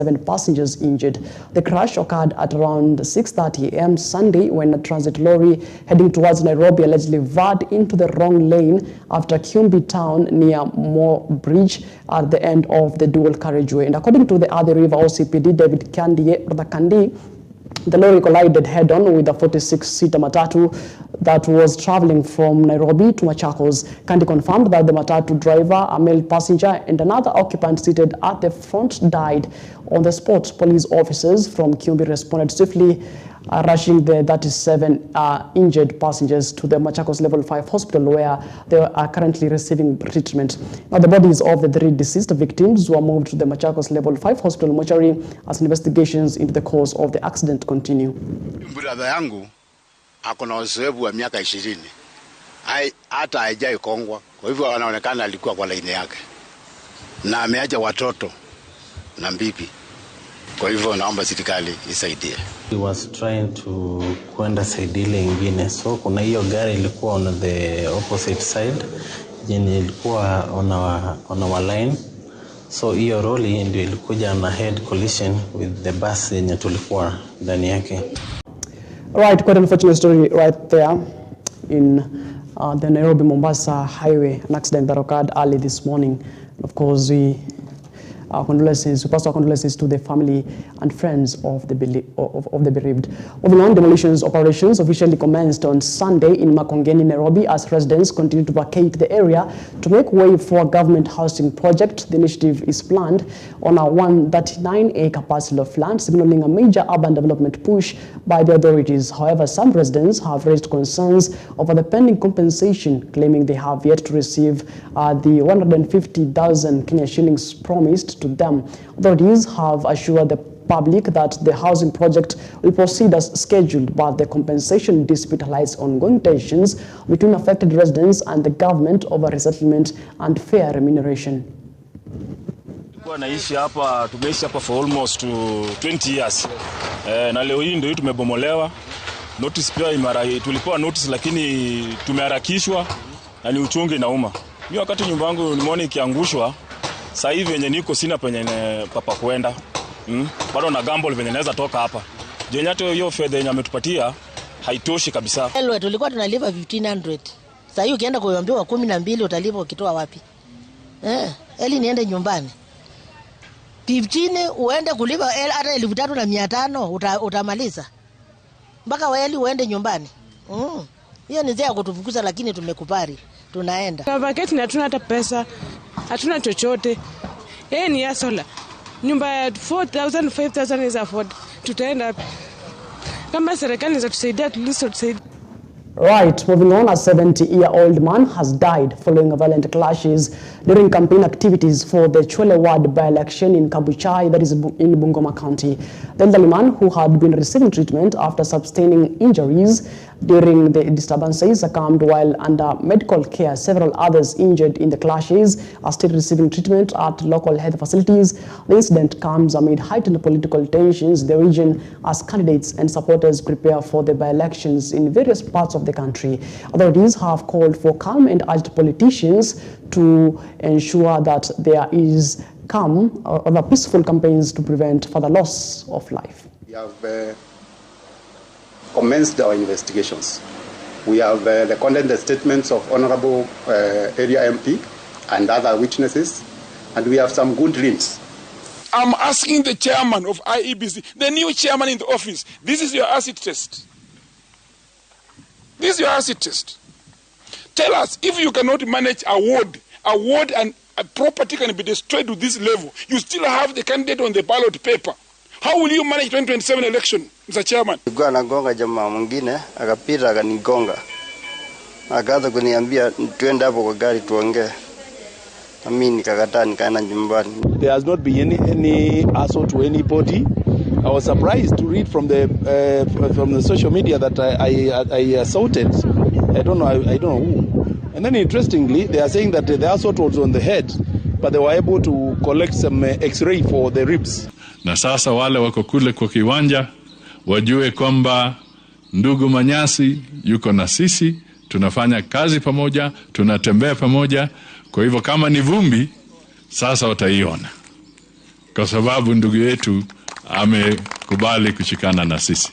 7 passengers injured. The crash occurred at around 6:30 a.m. Sunday when a transit lorry heading towards Nairobi allegedly veered into the wrong lane after Kyumbi town near Moore Bridge at the end of the dual carriageway. And according to the Athi River OCPD David Kandi, the lorry collided head-on with a 46-seater matatu that was traveling from Nairobi to Machakos. Kandi confirmed that the matatu driver, a male passenger, and another occupant seated at the front died on the spot. Police officers from Kyumbi responded swiftly, rushing the 37 injured passengers to the Machakos Level 5 hospital where they are currently receiving treatment. Now, the bodies of the 3 deceased victims were moved to the Machakos Level 5 hospital Macharia as investigations into the cause of the accident continue. Brother yangu akona uzoefu wa miaka 20. Hata haijai kongwa. Kwa hivyo anaonekana alikuwa kwa laini yake. Na ameacha watoto na bibi. Kwa hivyo naomba serikali isaidie. He was trying to kwenda side ile ingine, so kuna hiyo gari ilikuwa on the opposite side yenye ilikuwa on our line, so hiyo lori ndio ilikuja na head collision with the bus yenye tulikuwa ndani yake. Right, quite an unfortunate story right there in the Nairobi-Mombasa highway, an accident that occurred early this morning. Of course, we pass our condolences to the family and friends of the bereaved. Moving on, demolitions operations officially commenced on Sunday in Makongeni, Nairobi, as residents continue to vacate the area to make way for a government housing project. The initiative is planned on a 139-acre parcel of land, signaling a major urban development push by the authorities. However, some residents have raised concerns over the pending compensation, claiming they have yet to receive the 150,000 Kenya shillings promised to them. Authorities have assured the public that the housing project will proceed as scheduled, but the compensation dispute highlights ongoing tensions between affected residents and the government over resettlement and fair remuneration. Tumeishi hapa for almost 20 years. Na leo hii ndio tumebomolewa. Notice pia tulipewa notice lakini tumeharakishwa na ni uchungu inauma. Mimi wakati nyumba yangu nimeona ikiangushwa, sasa hivi yenye niko sina penye papa kwenda. Bado na gamble venye naweza toka hapa. Jenyato hiyo fedha yenye ametupatia haitoshi kabisa. Elwe tulikuwa tunalipa 1500. Sasa hiyo ukienda kuambiwa 12 utalipa ukitoa wapi? Eli niende nyumbani. 15 uende kulipa hata 3500 utamaliza. Mpaka wewe uende nyumbani. Hiyo ni njia kutufukuza lakini tumekubali. Tunaenda. Tunavaketi na hatuna hata pesa. Hatuna chochote. Ni ya sola. Nyumba ya 4,000, 5,000 is afford. Tutaenda kama serikali za tusaidia tulisaidia. Right, moving on, a 70-year-old man has died following violent clashes during campaign activities for the Chwele Ward by-election in Kabuchai, that is in Bungoma County. The elderly man, who had been receiving treatment after sustaining injuries during the disturbances, succumbed while under medical care. Several others injured in the clashes are still receiving treatment at local health facilities. The incident comes amid heightened political tensions in the region as candidates and supporters prepare for the by-elections in various parts of the country. Authorities have called for calm and urged politicians to ensure that there is calm or peaceful campaigns to prevent further loss of life. We have commenced our investigations. We have recorded the statements of Honorable Area MP and other witnesses, and we have some good leads. I'm asking the chairman of IEBC, the new chairman in the office, this is your acid test. This is your acid test. Tell us, if you cannot manage a ward and a property can be destroyed to this level, you still have the candidate on the ballot paper. How will you manage 2027 election, Mr. Chairman? Nilikuwa nagonga jamaa mwingine, akapita akanigonga. Akaanza kuniambia tuende hapo kwa gari tuongee. Na mimi nikakataa nikaenda nyumbani. There has not been any assault to anybody. I was surprised to read from the social media that I assaulted. I don't know who. And then interestingly, they are saying that the assault was on the head, but they were able to collect some X-ray for the ribs. Na sasa wale wako kule kwa kiwanja wajue kwamba ndugu Manyasi yuko na sisi, tunafanya kazi pamoja, tunatembea pamoja. Kwa hivyo kama ni vumbi, sasa wataiona. kwa sababu ndugu yetu amekubali kushikana na sisi.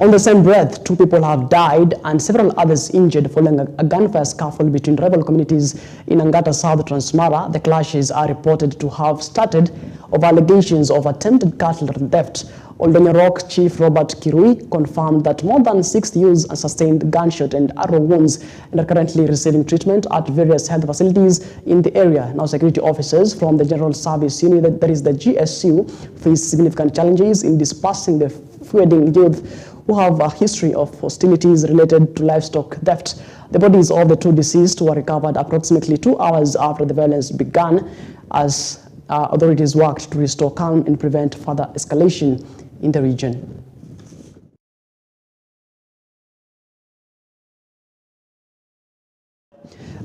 On the same breath, 2 people have died and several others injured following a gunfire scuffle between rival communities in Angata, South Transmara. The clashes are reported to have started over allegations of attempted cattle theft. Oldonyo Rock Chief Robert Kirui confirmed that more than 60 youths sustained gunshot and arrow wounds and are currently receiving treatment at various health facilities in the area. Now, security officers from the General Service Unit, that is the GSU, face significant challenges in dispersing the fleeing youth who have a history of hostilities related to livestock theft. The bodies of the 2 deceased were recovered approximately 2 hours after the violence began as authorities worked to restore calm and prevent further escalation in the region.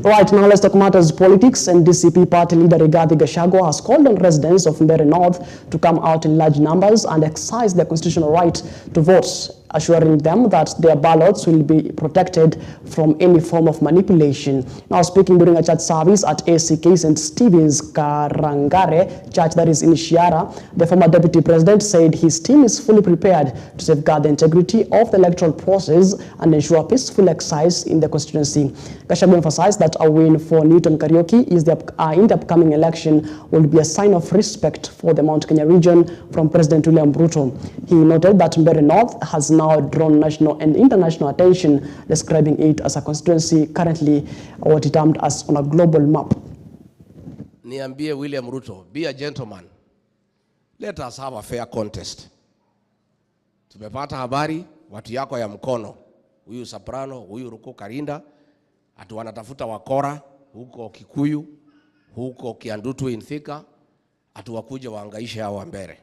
Right, now let's talk matters politics. And DCP party leader Rigathi Gachagua has called on residents of Mbeere North to come out in large numbers and exercise their constitutional right to vote, assuring them that their ballots will be protected from any form of manipulation. Now, speaking during a church service at ACK St. Stephen's Karangare Church, that is in Shiara, the former deputy president said his team is fully prepared to safeguard the integrity of the electoral process and ensure peaceful exercise in the constituency. Gachagua emphasized that a win for Newton Karaoke in the upcoming election will be a sign of respect for the Mount Kenya region from President William Ruto. He noted that Mbeere North has now drawn national and international attention, describing it as a constituency currently what he termed as on a global map. Niambie William Ruto, be a gentleman. Let us have a fair contest. Tumepata habari watu yako ya mkono, huyu Soprano, huyu Ruko Karinda, atu wanatafuta wakora huko Kikuyu, huko Kiandutu in Thika, atu wakuja waangaishe hao wa Mbeere.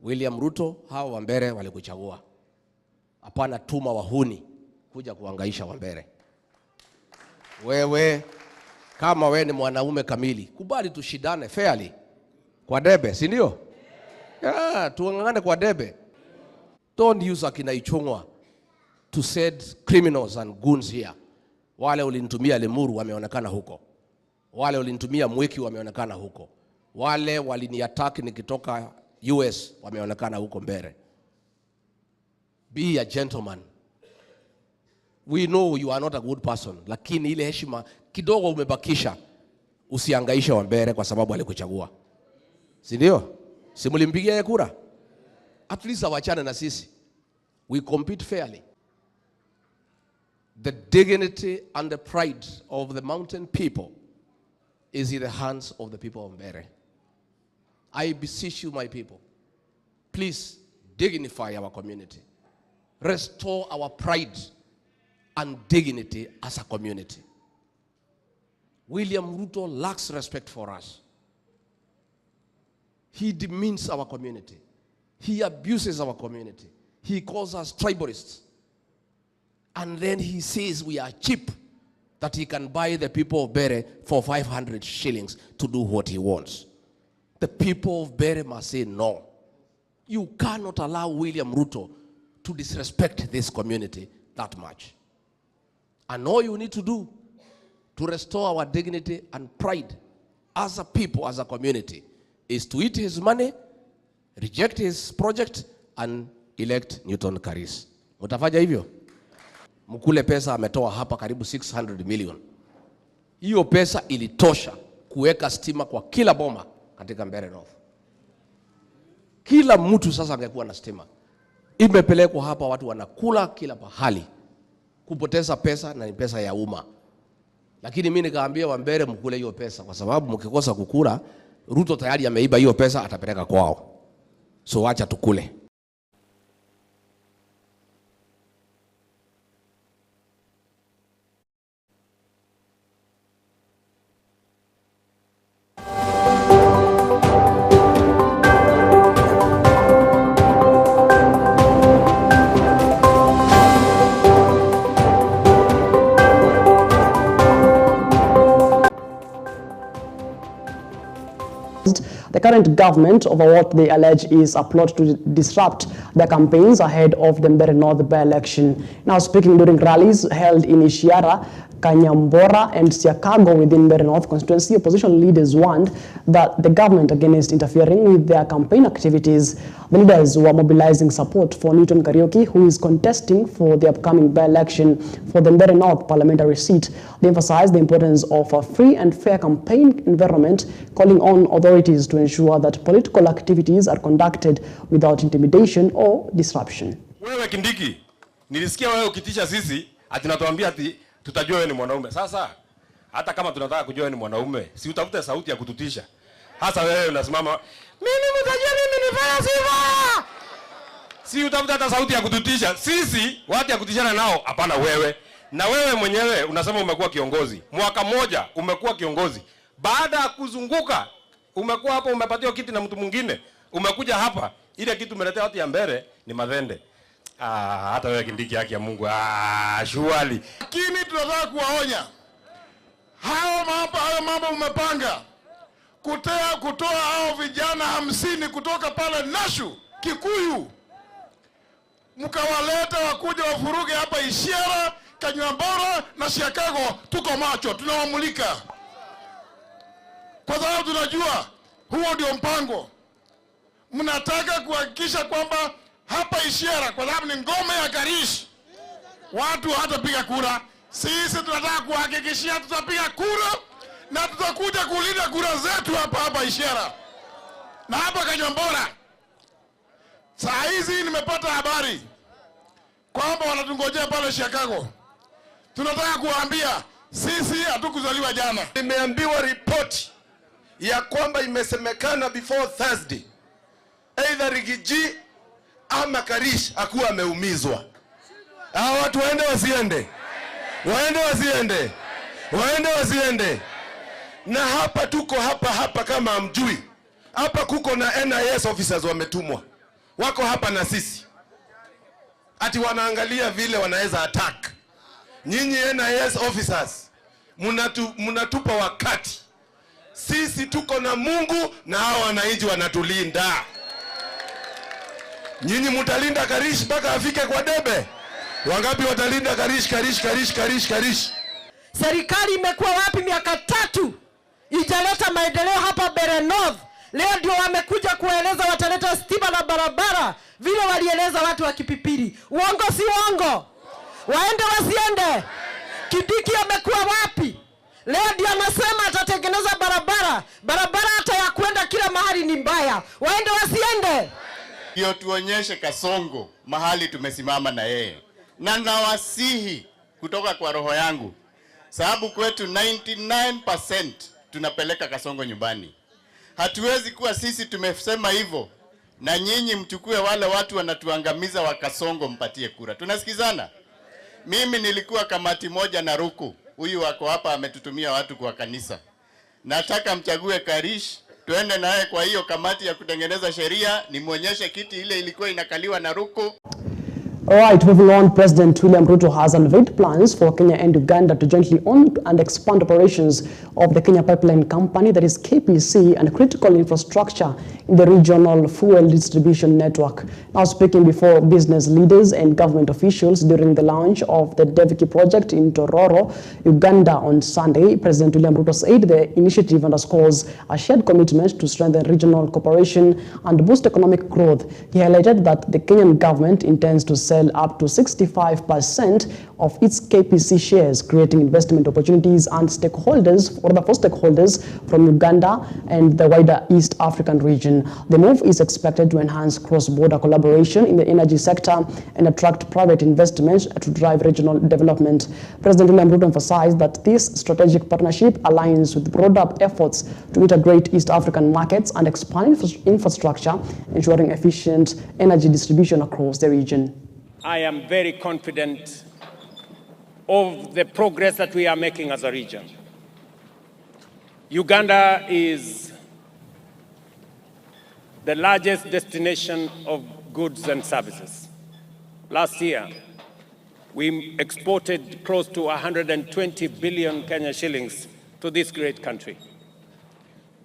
William Ruto, hao wa Mbeere walikuchagua. Hapana tuma wahuni kuja kuangaisha wa Mbeere. Wewe kama wewe ni mwanaume kamili, kubali tushidane fairly kwa debe, si ndio? Yeah, tuangane kwa debe. Don't use akina Ichung'wa to set criminals and goons here. Wale ulinitumia Lemuru wameonekana huko. Wale ulinitumia Mwiki wameonekana huko. Wale waliniattack nikitoka US wameonekana huko Mbeere. Be a gentleman. We know you are not a good person, lakini ile heshima kidogo umebakisha, usiangaisha wa Mbeere kwa sababu alikuchagua. Si ndio? Si mlimpigia kura? At least awachane na sisi. We compete fairly. The dignity and the pride of the mountain people is in the hands of the people of Mbeere. I beseech you, my people, please dignify our community. Restore our pride and dignity as a community. William Ruto lacks respect for us. He demeans our community. He abuses our community. He calls us tribalists. And then he says we are cheap, that he can buy the people of Mbeere for 500 shillings to do what he wants. The people of Mbeere must say no. You cannot allow William Ruto to disrespect this community that much. And all you need to do to restore our dignity and pride as a people, as a community, is to eat his money, reject his project, and elect Newton Karis. Mutafanya hivyo? Mkule pesa ametoa hapa karibu 600 million. Hiyo pesa ilitosha kuweka stima kwa kila boma katika Mbeere North. Kila mtu sasa angekuwa na stima. Imepelekwa hapa, watu wanakula kila pahali. Kupoteza pesa na ni pesa ya umma. Lakini mimi nikaambia wa Mbeere mkule hiyo pesa, kwa sababu mkikosa kukula, Ruto tayari ameiba hiyo pesa, atapeleka kwao. So acha tukule. The current government over what they allege is a plot to disrupt the campaigns ahead of the Mbeere North by-election. Now, speaking during rallies held in Ishiara, Kanyambora and Siakago within Mbeere North constituency, opposition leaders warned that the government against interfering with their campaign activities. The leaders were mobilizing support for Newton Kariuki, who is contesting for the upcoming by-election for the Mbeere North parliamentary seat. They emphasized the importance of a free and fair campaign environment, calling on authorities to ensure that political activities are conducted without intimidation or disruption. Wewe Kindiki, nilisikia wewe ukitisha sisi ati natuambia ati tutajua wewe ni mwanaume. Sasa hata kama tunataka kujua wewe ni mwanaume, si utafute sauti ya kututisha. Hasa wewe unasimama, mimi mtajua mimi nifanya sifa. Si utafuta hata sauti ya kututisha. Sisi watu ya kutishana nao hapana wewe. Na wewe mwenyewe unasema umekuwa kiongozi. Mwaka mmoja umekuwa kiongozi. Baada ya kuzunguka umekuwa hapo umepatiwa kiti na mtu mwingine. Umekuja hapa ile kitu umeletea watu ya Mbeere ni madhende. Hata wewe Kindiki, haki ya Mungu. Shuali. Lakini tunataka kuwaonya. Hayo mambo umepanga. Kutoa hao vijana 50 kutoka pale Nashu, Kikuyu. Mkawaleta wakuja wafuruge hapa Isiara, Kanyambora na Siakago. Tuko macho, tunawamulika. Kwa sababu tunajua huo ndio mpango. Mnataka kuhakikisha kwamba hapa Isiara, kwa sababu ni ngome ya Karish, watu hatapiga kura. Sisi tunataka kuhakikishia tutapiga kura na tutakuja kulinda kura zetu hapa Isiara na hapa Kanyambora. Saa hizi nimepata habari kwamba wanatungojea pale Chicago. Tunataka kuwaambia sisi hatukuzaliwa jana. Nimeambiwa ripoti ya kwamba imesemekana before Thursday either Rigiji ama Karish akuwa ameumizwa. Hao watu waende wasiende? Waende wasiende? Na hapa tuko hapa kama hamjui. Hapa kuko na NIS officers wametumwa. Wako hapa na sisi. Ati wanaangalia vile wanaweza attack. Nyinyi NIS officers mnatupa wakati. Sisi tuko na Mungu na hao wananchi wanatulinda. Nyinyi mtalinda Karish mpaka afike kwa debe. Wangapi watalinda Karish? Serikali imekuwa wapi miaka 3? Ijaleta maendeleo hapa Mbeere North. Leo ndio wamekuja kueleza wataleta stima na barabara vile walieleza watu wa Kipipiri. Uongo si uongo? Waende wasiende? Kindiki amekuwa wapi? Leo ndio anasema atatengeneza barabara hata ya kwenda kila mahali ni mbaya. Waende wasiende? Ndio tuonyeshe Kasongo mahali tumesimama na yeye. Na nawasihi kutoka kwa roho yangu, sababu kwetu 99% tunapeleka Kasongo nyumbani. Hatuwezi kuwa sisi tumesema hivyo na nyinyi mchukue wale watu wanatuangamiza wa Kasongo mpatie kura. Tunasikizana? Mimi nilikuwa kamati moja na Ruku. Huyu wako hapa ametutumia watu kwa kanisa. Nataka mchague Karish, tuende naye kwa hiyo kamati ya kutengeneza sheria, nimuonyeshe kiti ile ilikuwa inakaliwa na Ruku. All right, moving on, President William Ruto has unveiled plans for Kenya and Uganda to jointly own and expand operations of the Kenya Pipeline Company, that is KPC, and critical infrastructure in the regional fuel distribution network. Now speaking before business leaders and government officials during the launch of the Deviki project in Tororo, Uganda on Sunday, President William Ruto said the initiative underscores a shared commitment to strengthen regional cooperation and boost economic growth. He highlighted that the Kenyan government intends to sell up to 65% of its KPC shares, creating investment opportunities and stakeholders for stakeholders from Uganda and the wider East African region. The move is expected to enhance cross-border collaboration in the energy sector and attract private investment to drive regional development. President William Ruto emphasized that this strategic partnership aligns with broader efforts to integrate East African markets and expand infrastructure, ensuring efficient energy distribution across the region. I am very confident of the progress that we are making as a region. Uganda is the largest destination of goods and services. Last year, we exported close to 120 billion Kenya shillings to this great country.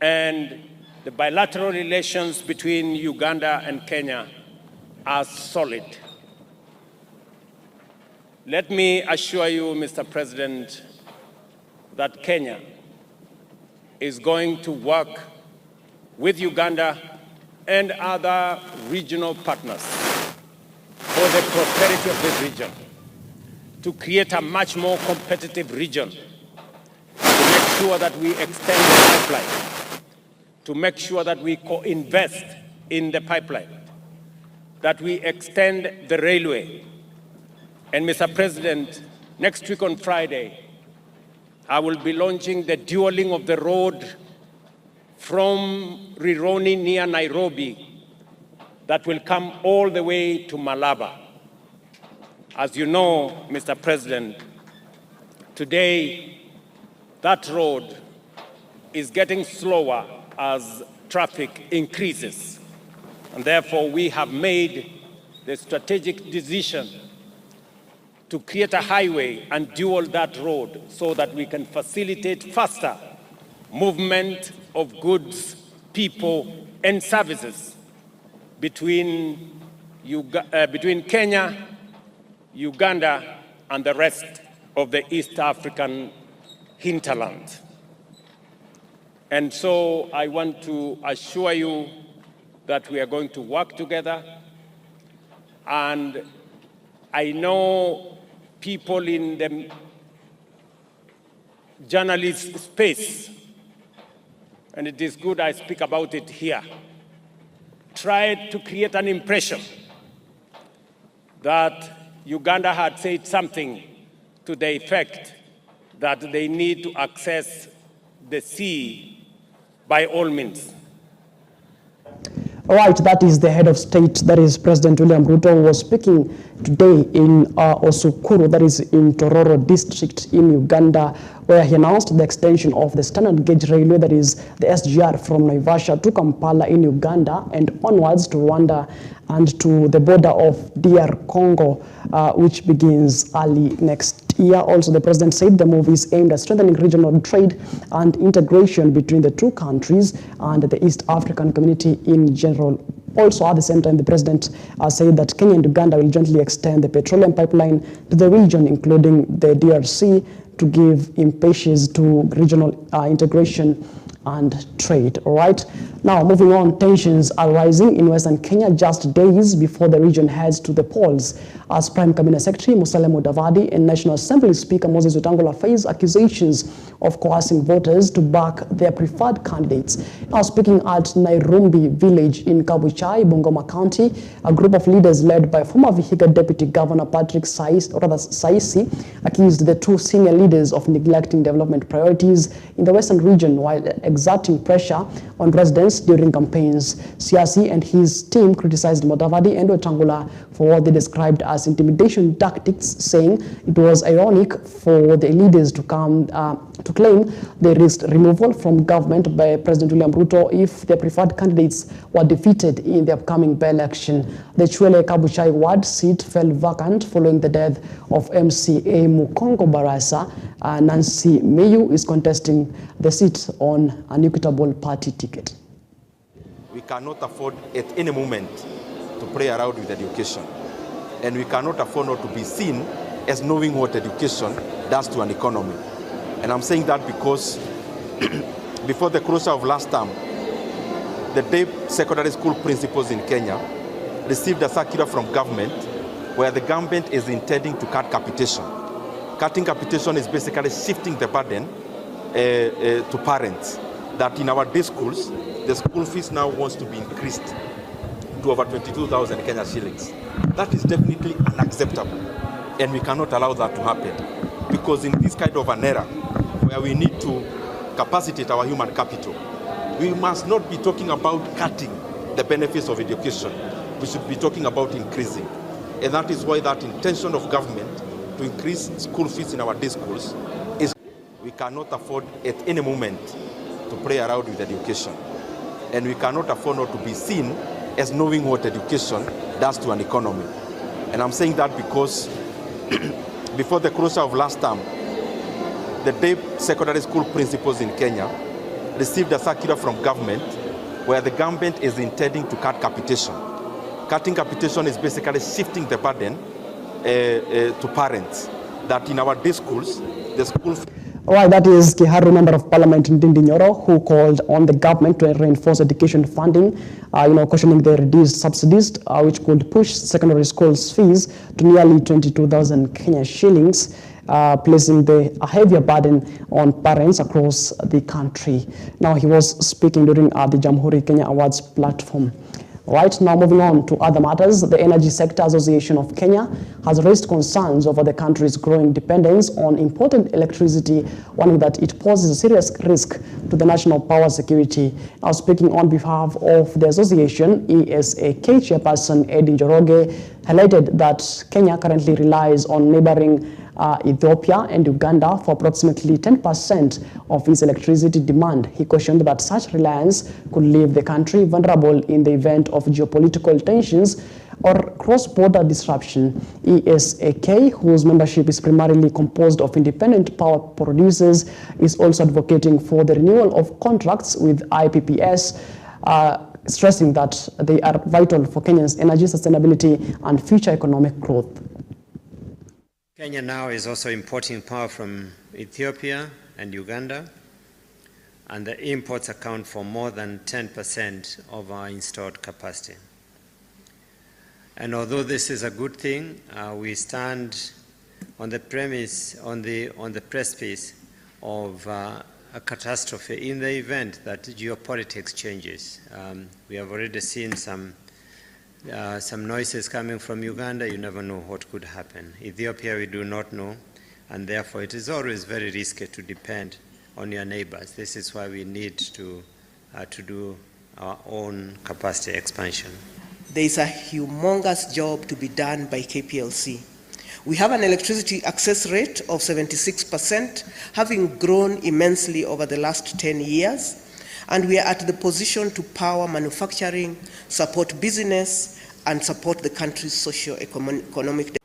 And the bilateral relations between Uganda and Kenya are solid. Let me assure you, Mr. President, that Kenya is going to work with Uganda and other regional partners for the prosperity of this region, to create a much more competitive region, to make sure that we extend the pipeline, to make sure that we co-invest in the pipeline, that we extend the railway. And Mr. President, next week on Friday, I will be launching the dualing of the road from Rironi near Nairobi that will come all the way to Malaba. As you know, Mr. President, today that road is getting slower as traffic increases. And therefore, we have made the strategic decision to create a highway and dual that road so that we can facilitate faster movement of goods, people, and services between Kenya, Uganda, and the rest of the East African hinterland. And so I want to assure you that we are going to work together. And I know people in the journalist space, and it is good I speak about it here, tried to create an impression that Uganda had said something to the effect that they need to access the sea by all means. All right, that is the head of state, that is President William Ruto, who was speaking today in Osukuru, that is in Tororo district in Uganda, where he announced the extension of the standard gauge railway, that is the SGR, from Naivasha to Kampala in Uganda and onwards to Rwanda and to the border of DR Congo, which begins early next year. Also, the president said the move is aimed at strengthening regional trade and integration between the two countries and the East African community in general. Also, at the same time, the president said that Kenya and Uganda will jointly extend the petroleum pipeline to the region, including the DRC, to give impetus to regional integration and trade. All right. Now, moving on, tensions are rising in Western Kenya just days before the region heads to the polls, as Prime Cabinet Secretary Musalia Mudavadi and National Assembly Speaker Moses Wetangula face accusations of coercing voters to back their preferred candidates. Now, speaking at Nairumbi village in Kabuchai, Bungoma County, a group of leaders led by former Vihiga Deputy Governor Patrick Saisi accused the two senior leaders of neglecting development priorities in the Western region while exerting pressure on residents during campaigns. Siasi and his team criticized Mudavadi and Wetangula for what they described as intimidation tactics, saying it was ironic for the leaders to come to claim they risked removal from government by President William Ruto if their preferred candidates were defeated in the upcoming by-election. The Chwele Kabuchai ward seat fell vacant following the death of MCA Mukongo Barasa. Nancy Mayu is contesting the seat on an equitable party ticket. We cannot afford at any moment to play around with education. And we cannot afford not to be seen as knowing what education does to an economy. And I'm saying that because before the closure of last term, the day secondary school principals in Kenya received a circular from government where the government is intending to cut capitation. Cutting capitation is basically shifting the burden to parents, that in our day schools, the school fees now wants to be increased to over 22,000 Kenya shillings. That is definitely unacceptable, and we cannot allow that to happen, because in this kind of an era where we need to capacitate our human capital, we must not be talking about cutting the benefits of education. We should be talking about increasing. And that is why that intention of government to increase school fees in our day schools is we cannot afford at any moment to play around with education. And we cannot afford not to be seen as knowing what education does to an economy. And I'm saying that because before the closure of last term, the day secondary school principals in Kenya received a circular from government where the government is intending to cut capitation. Cutting capitation is basically shifting the burden to parents, that in our day schools, the school... All right, that is Kiharu Member of Parliament Ndindi Nyoro, who called on the government to reinforce education funding, cautioning the reduced subsidies, which could push secondary schools fees to nearly 22,000 Kenya shillings, placing a heavier burden on parents across the country. Now, he was speaking during the Jamhuri Kenya Awards platform. Right now, moving on to other matters, the Energy Sector Association of Kenya has raised concerns over the country's growing dependence on imported electricity, warning that it poses a serious risk to the national power security. Now, speaking on behalf of the association, ESAK chairperson Eddie Njoroge highlighted that Kenya currently relies on neighboring Ethiopia and Uganda for approximately 10% of its electricity demand. He cautioned that such reliance could leave the country vulnerable in the event of geopolitical tensions or cross-border disruption. ESAK, whose membership is primarily composed of independent power producers, is also advocating for the renewal of contracts with IPPs, stressing that they are vital for Kenya's energy sustainability and future economic growth. Kenya now is also importing power from Ethiopia and Uganda, and the imports account for more than 10% of our installed capacity. And although this is a good thing, we stand on the premise, on the precipice of a catastrophe in the event that geopolitics changes. We have already seen some noises coming from Uganda. You never know what could happen. Ethiopia, we do not know, and therefore it is always very risky to depend on your neighbors. This is why we need to do our own capacity expansion. There is a humongous job to be done by KPLC. We have an electricity access rate of 76%, having grown immensely over the last 10 years. And we are at the position to power manufacturing, support business, and support the country's socio-economic development.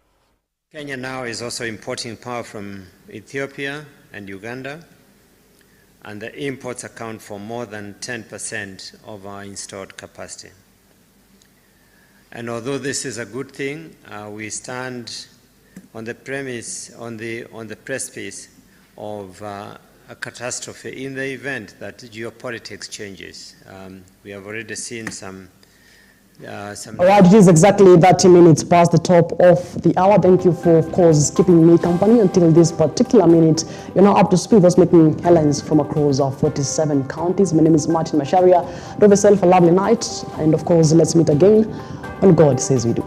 Kenya now is also importing power from Ethiopia and Uganda, and the imports account for more than 10% of our installed capacity. And although this is a good thing, we stand on the premise, on the precipice of a catastrophe in the event that geopolitics changes. We have already seen some. All right, it is exactly 30 minutes past the top of the hour. Thank you for, of course, keeping me company until this particular minute. You're now up to speed. That's making headlines from across our 47 counties. My name is Martin Macharia. Do yourself a lovely night, and of course, let's meet again when God says we do.